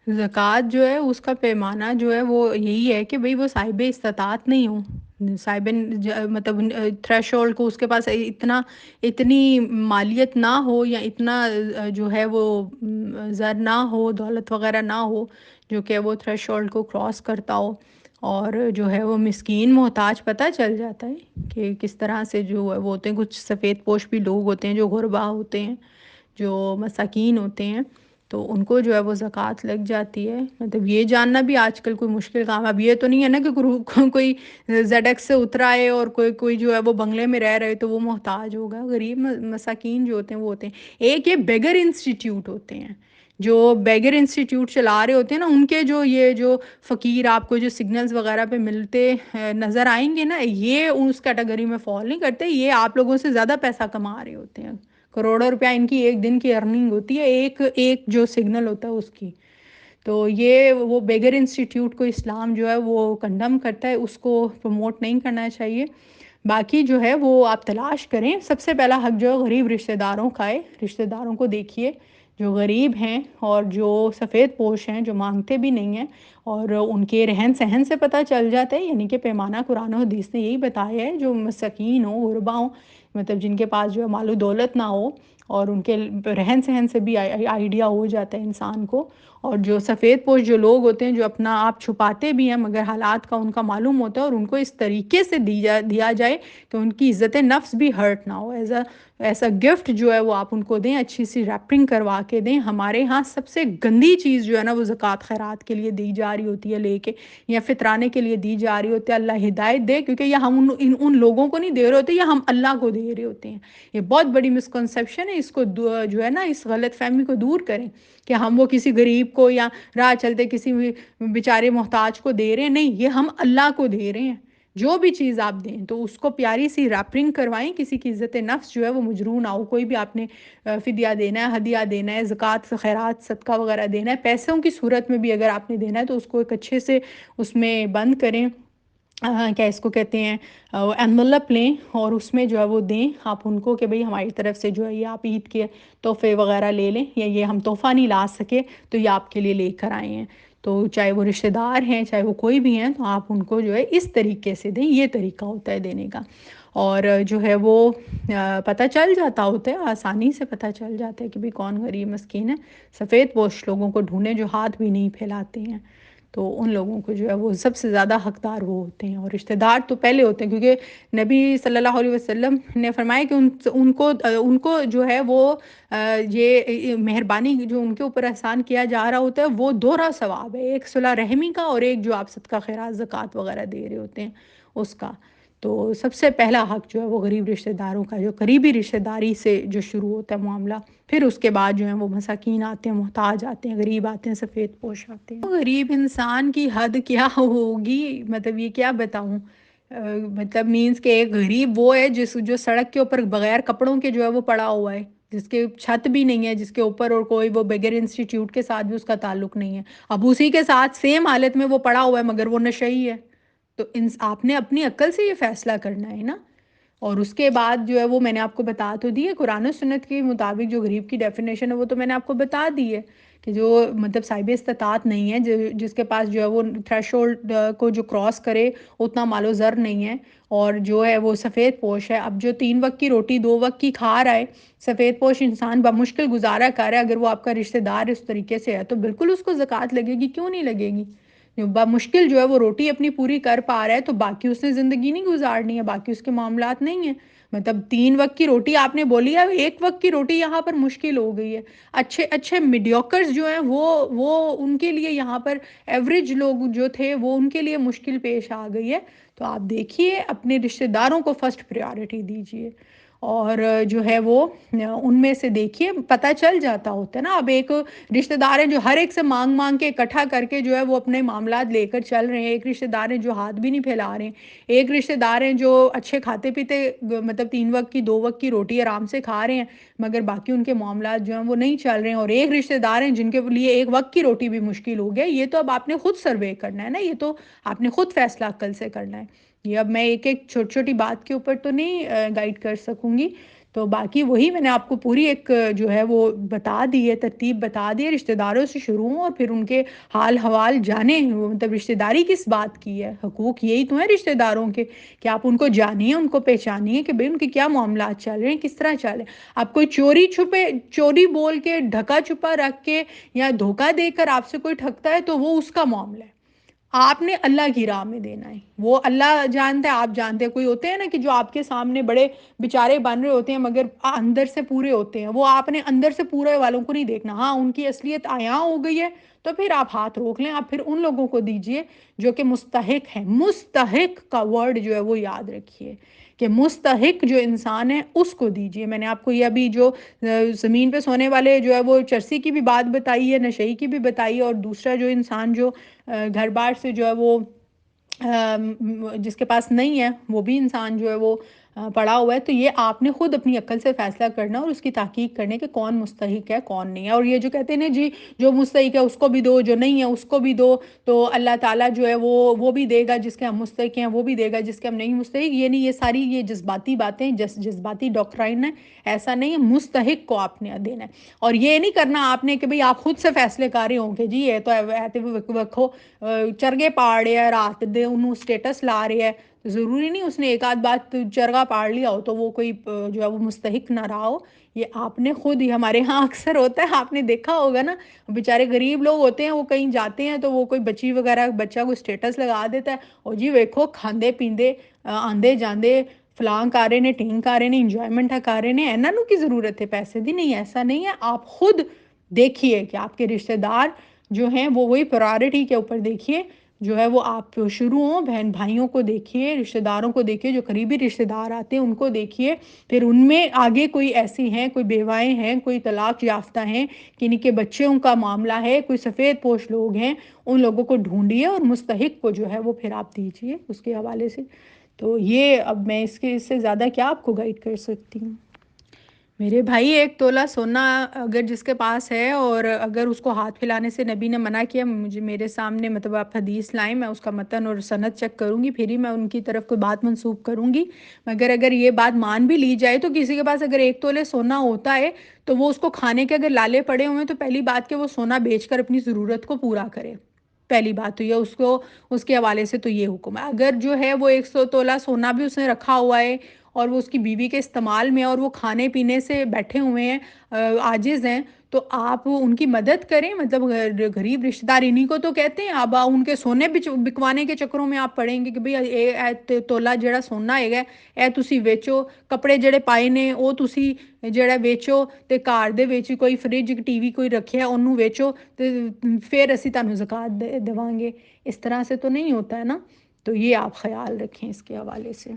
ज़कात जो है उसका पैमाना जो है वो यही है कि भई वो साहिब इस्तिताअत नहीं हो। मतलब थ्रेशोल्ड को उसके पास इतनी मालियत ना हो या इतना जो है वो ज़र ना हो, दौलत वग़ैरह ना हो, जो कि वो थ्रेशोल्ड को क्रॉस करता हो। और जो है वो मिस्कीन मोहताज पता चल जाता है कि किस तरह से जो है वो होते हैं। कुछ सफ़ेद पोश भी लोग होते हैं जो गुरबा होते हैं, जो मसाकीन होते हैं, तो उनको जो है वो ज़कात लग जाती है। मतलब ये जानना भी आजकल कोई मुश्किल काम है। अब ये तो नहीं है ना कि कोई ज़ेडएक्स से उतरा है और कोई कोई जो है वो बंगले में रह रहे तो वो मोहताज होगा। गरीब मसाकीन जो होते हैं वो होते हैं। एक ये बेगर इंस्टीट्यूट होते हैं, जो बेगर इंस्टीट्यूट चला रहे होते हैं ना, उनके जो फ़कीर आपको जो सिग्नल्स वगैरह पे मिलते नज़र आएंगे ना, ये उस कैटेगरी में फॉल नहीं करते। ये आप लोगों से ज़्यादा पैसा कमा रहे होते हैं। करोड़ों रुपया इनकी एक दिन की अर्निंग होती है, एक एक जो सिग्नल होता है उसकी। तो ये वो बेगर इंस्टीट्यूट को इस्लाम जो है वो कंडम करता है, उसको प्रमोट नहीं करना चाहिए। बाकी जो है वो आप तलाश करें। सबसे पहला हक जो है गरीब रिश्तेदारों का है। रिश्तेदारों को देखिए जो गरीब हैं और जो सफ़ेद पोश हैं, जो मांगते भी नहीं हैं, और उनके रहन सहन से पता चल जाता है। यानी कि पैमाना कुरान और हदीस ने यही बताया है, जो मसाकीन हो, गुरबा हो, मतलब जिनके पास जो है मालो दौलत ना हो, और उनके रहन सहन से भी आइडिया हो जाता है इंसान को। और जो सफ़ेद पोश जो लोग होते हैं, जो अपना आप छुपाते भी हैं मगर हालात का उनका मालूम होता है, और उनको इस तरीके से दिया जाए कि उनकी इज़्ज़त नफ्स भी हर्ट ना हो। ऐसा गिफ्ट जो है वो आप उनको दें, अच्छी सी रैपिंग करवा के दें। हमारे यहाँ सबसे गंदी चीज़ जो है ना वो ज़कात खैरात के लिए दी जा रही होती है लेके, या फितराने के लिए दी जा रही होती है। अल्लाह हिदायत दे, क्योंकि ये हम उन लोगों को नहीं दे रहे होते, या हम अल्लाह को दे रहे होते हैं। ये बहुत बड़ी मिसकंसेप्शन है। इसको जो है ना, इस गलत फहमी को दूर करें कि हम वो किसी गरीब को या राह चलते किसी भी बेचारे मोहताज को दे रहे हैं। नहीं, ये हम अल्लाह को दे रहे हैं। जो भी चीज़ आप दें तो उसको प्यारी सी रैपिंग करवाएं, किसी की इज़्ज़त नफ्स जो है वो मजरू ना हो। कोई भी आपने फ़िदिया देना है, हदिया देना है, ज़कात खैरात सदका वगैरह देना है, पैसों की सूरत में भी अगर आपने देना है तो उसको एक अच्छे से उसमें बंद करें। क्या इसको कहते हैं, एनवलप लें और उसमें जो है वो दें आप उनको कि भाई हमारी तरफ से जो है ये आप ईद के तोहफे वगैरह ले लें, या ये हम तोहफ़ा नहीं ला सके तो ये आपके लिए लेकर आए हैं। तो चाहे वो रिश्तेदार हैं, चाहे वो कोई भी हैं, तो आप उनको जो है इस तरीके से दें। ये तरीका होता है देने का। और जो है वो पता चल जाता होता है, आसानी से पता चल जाता है कि भाई कौन गरीब मस्कीन है। सफ़ेद पोश लोगों को ढूंढें जो हाथ भी नहीं फैलाते हैं, तो उन लोगों को जो है वो सबसे ज़्यादा हकदार वो होते हैं। और रिश्तेदार तो पहले होते हैं, क्योंकि नबी सल्लल्लाहु अलैहि वसल्लम ने फरमाया कि उनको जो है वो ये मेहरबानी जो उनके ऊपर एहसान किया जा रहा होता है वो दोहरा सवाब है, एक सुलह रहमी का और एक जो आप सदका खैरात ज़कात वगैरह दे रहे होते हैं उसका। तो सबसे पहला हक जो है वो गरीब रिश्तेदारों का, जो करीबी रिश्तेदारी से जो शुरू होता है मामला। फिर उसके बाद जो है वो मसाकीन आते हैं, मोहताज आते हैं, गरीब आते हैं, सफ़ेद पोश आते हैं। तो गरीब इंसान की हद क्या होगी, मतलब ये क्या बताऊं। मतलब मीन्स के एक गरीब वो है जो सड़क के ऊपर बगैर कपड़ों के जो है वो पड़ा हुआ है, जिसके छत भी नहीं है, जिसके ऊपर, और कोई वो बेगर इंस्टीट्यूट के साथ भी उसका ताल्लुक नहीं है। अब उसी के साथ सेम हालत में वो पड़ा हुआ है मगर वो नशई है। तो इन आपने अपनी अक्ल से ये फैसला करना है ना। और उसके बाद जो है वो मैंने आपको बता तो दी है, कुरान और सुन्नत के मुताबिक जो गरीब की डेफिनेशन है वो तो मैंने आपको बता दी है, कि जो मतलब साहिब इस्तात नहीं है, जिसके पास जो है वो थ्रेशोल्ड को जो क्रॉस करे उतना मालो ज़र नहीं है, और जो है वो सफ़ेद पोश है। अब जो 3 वक्त की रोटी 2 वक्त की खा रहा है, सफ़ेद पोश इंसान बमुश्किल गुजारा कर रहा है, अगर वो आपका रिश्तेदार इस तरीके से है तो बिल्कुल उसको ज़कात लगेगी, क्यों नहीं लगेगी। मुश्किल जो है वो रोटी अपनी पूरी कर पा रहा है तो बाकी उसने ज़िंदगी नहीं गुजारनी है, बाकी उसके मामलात नहीं है। मतलब 3 वक्त की रोटी आपने बोली है, 1 वक्त की रोटी यहाँ पर मुश्किल हो गई है। अच्छे अच्छे मीडियोकर्स जो हैं वो उनके लिए यहाँ पर, एवरेज लोग जो थे वो उनके लिए मुश्किल पेश आ गई है। तो आप देखिए, अपने रिश्तेदारों को फर्स्ट प्रायोरिटी दीजिए। और जो है वो उनमें से देखिए, पता चल जाता होता है ना। अब एक रिश्तेदार हैं जो हर एक से मांग मांग के इकट्ठा करके जो है वो अपने मामलात लेकर चल रहे हैं। एक रिश्तेदार हैं जो हाथ भी नहीं फैला रहे हैं। एक रिश्तेदार हैं जो अच्छे खाते पीते मतलब 3 वक्त की 2 वक्त की रोटी आराम से खा रहे हैं, मगर बाकी उनके मामलात जो हैं वो नहीं चल रहे हैं। और एक रिश्तेदार हैं जिनके लिए 1 वक्त की रोटी भी मुश्किल हो गया। ये तो अब आपने खुद सर्वे करना है ना, ये तो आपने खुद फैसला अक्ल से करना है। ये अब मैं एक एक छोटी छोटी बात के ऊपर तो नहीं गाइड कर सकूंगी। تو باقی وہی میں نے آپ کو پوری ایک جو ہے وہ بتا دی ہے، ترتیب بتا دی ہے، رشتہ داروں سے شروع ہوں اور پھر ان کے حال حوال جانیں، مطلب رشتہ داری کس بات کی ہے، حقوق یہی تو ہیں رشتہ داروں کے کہ آپ ان کو جانیے، ان کو پہچانیے کہ بھئی ان کے کیا معاملات چل رہے ہیں، کس طرح چل رہے ہیں۔ آپ کوئی چوری بول کے، ڈھکا چھپا رکھ کے یا دھوکہ دے کر آپ سے کوئی ٹھگتا ہے تو وہ اس کا معاملہ ہے، آپ نے اللہ کی راہ میں دینا ہے، وہ اللہ جانتا ہے، آپ جانتے ہیں۔ کوئی ہوتے ہیں نا کہ جو آپ کے سامنے بڑے بیچارے بن رہے ہوتے ہیں مگر اندر سے پورے ہوتے ہیں، وہ آپ نے اندر سے پورے والوں کو نہیں دیکھنا، ہاں ان کی اصلیت عیاں ہو گئی ہے تو پھر آپ ہاتھ روک لیں، آپ پھر ان لوگوں کو دیجئے جو کہ مستحق ہیں۔ مستحق کا ورڈ جو ہے وہ یاد رکھیے کہ مستحق جو انسان ہے اس کو دیجئے۔ میں نے آپ کو یہ ابھی جو زمین پہ سونے والے جو ہے وہ چرسی کی بھی بات بتائی ہے، نشئی کی بھی بتائی ہے، اور دوسرا جو انسان جو گھر بار سے جو ہے وہ جس کے پاس نہیں ہے وہ بھی انسان جو ہے وہ پڑا ہوا ہے، تو یہ آپ نے خود اپنی عقل سے فیصلہ کرنا اور اس کی تحقیق کرنے کہ کون مستحق ہے کون نہیں ہے۔ اور یہ جو کہتے ہیں نا جی جو مستحق ہے اس کو بھی دو، جو نہیں ہے اس کو بھی دو، تو اللہ تعالیٰ جو ہے وہ بھی دے گا، جس کے ہم مستحق ہیں وہ بھی دے گا، جس کے ہم نہیں مستحق، یہ نہیں، یہ ساری یہ جذباتی باتیں، جذباتی ڈاکٹرائن ہے، ایسا نہیں ہے، مستحق کو آپ نے دینا ہے۔ اور یہ نہیں کرنا آپ نے کہ بھئی آپ خود سے فیصلے کر رہے ہوں کہ جی یہ تو ایتے وکھو چرگے پاڑ رہے ہیں، رات دے انہوں سٹیٹس لا رہے ہیں، ضروری نہیں اس نے ایک آدھ بات چرگا پاڑ لیا ہو تو وہ کوئی جو ہے وہ مستحق نہ رہا ہو۔ یہ آپ نے خود ہی، ہمارے ہاں اکثر ہوتا ہے، آپ نے دیکھا ہوگا نا، بیچارے غریب لوگ ہوتے ہیں، وہ کہیں جاتے ہیں تو وہ کوئی بچی وغیرہ بچہ کوئی سٹیٹس لگا دیتا ہے، اور جی ویکھو کھاندے پیندے آندے جاندے فلاں کارے نے ٹھینگ کارے نے انجوائمنٹ ہے کارے نے، اینا نو کی ضرورت ہے پیسے دی؟ نہیں، ایسا نہیں ہے۔ آپ خود دیکھیے کہ آپ کے رشتہ دار جو ہیں وہ وہی پرائورٹی کے اوپر دیکھیے جو ہے وہ آپ شروع ہوں، بہن بھائیوں کو دیکھیے، رشتہ داروں کو دیکھیے، جو قریبی رشتہ دار آتے ہیں ان کو دیکھیے، پھر ان میں آگے کوئی ایسی ہیں، کوئی بیوائیں ہیں، کوئی طلاق یافتہ ہیں، کنہیں کے بچوں کا معاملہ ہے، کوئی سفید پوش لوگ ہیں، ان لوگوں کو ڈھونڈیے اور مستحق کو جو ہے وہ پھر آپ دیجیے اس کے حوالے سے۔ تو یہ اب میں اس سے زیادہ کیا آپ کو گائیڈ کر سکتی ہوں؟ میرے بھائی 1 تولہ سونا اگر جس کے پاس ہے اور اگر اس کو ہاتھ پھیلانے سے نبی نے منع کیا، مجھے میرے سامنے مطلب آپ حدیث لائیں، میں اس کا متن اور سند چیک کروں گی، پھر ہی میں ان کی طرف کوئی بات منسوب کروں گی۔ مگر اگر یہ بات مان بھی لی جائے تو کسی کے پاس اگر 1 تولے سونا ہوتا ہے تو وہ اس کو کھانے کے اگر لالے پڑے ہوئے ہیں تو پہلی بات کہ وہ سونا بیچ کر اپنی ضرورت کو پورا کرے، پہلی بات تو یہ اس کو اس کے حوالے سے تو یہ حکم ہے۔ اگر جو ہے وہ 100 تولہ سونا بھی اس نے رکھا ہوا ہے اور وہ اس کی بیوی کے استعمال میں اور وہ کھانے پینے سے بیٹھے ہوئے ہیں، عاجز ہیں، تو آپ ان کی مدد کریں، مطلب غریب رشتہ دار انہی کو تو کہتے ہیں۔ اب ان کے سونے بکوانے کے چکروں میں آپ پڑیں گے کہ بھئی اے تولہ جڑا سونا ہے گا اے تسی ویچو، کپڑے جڑے پائے نے او تسی جڑا ویچو، تے گھر دے وچ کوئی فریج ٹی وی کوئی رکھیا انہوں ویچو تے پھر اسی تانوں زکوٰۃ دیواں گے۔ اس طرح سے تو نہیں ہوتا ہے نا، تو یہ آپ خیال رکھیں اس کے حوالے سے۔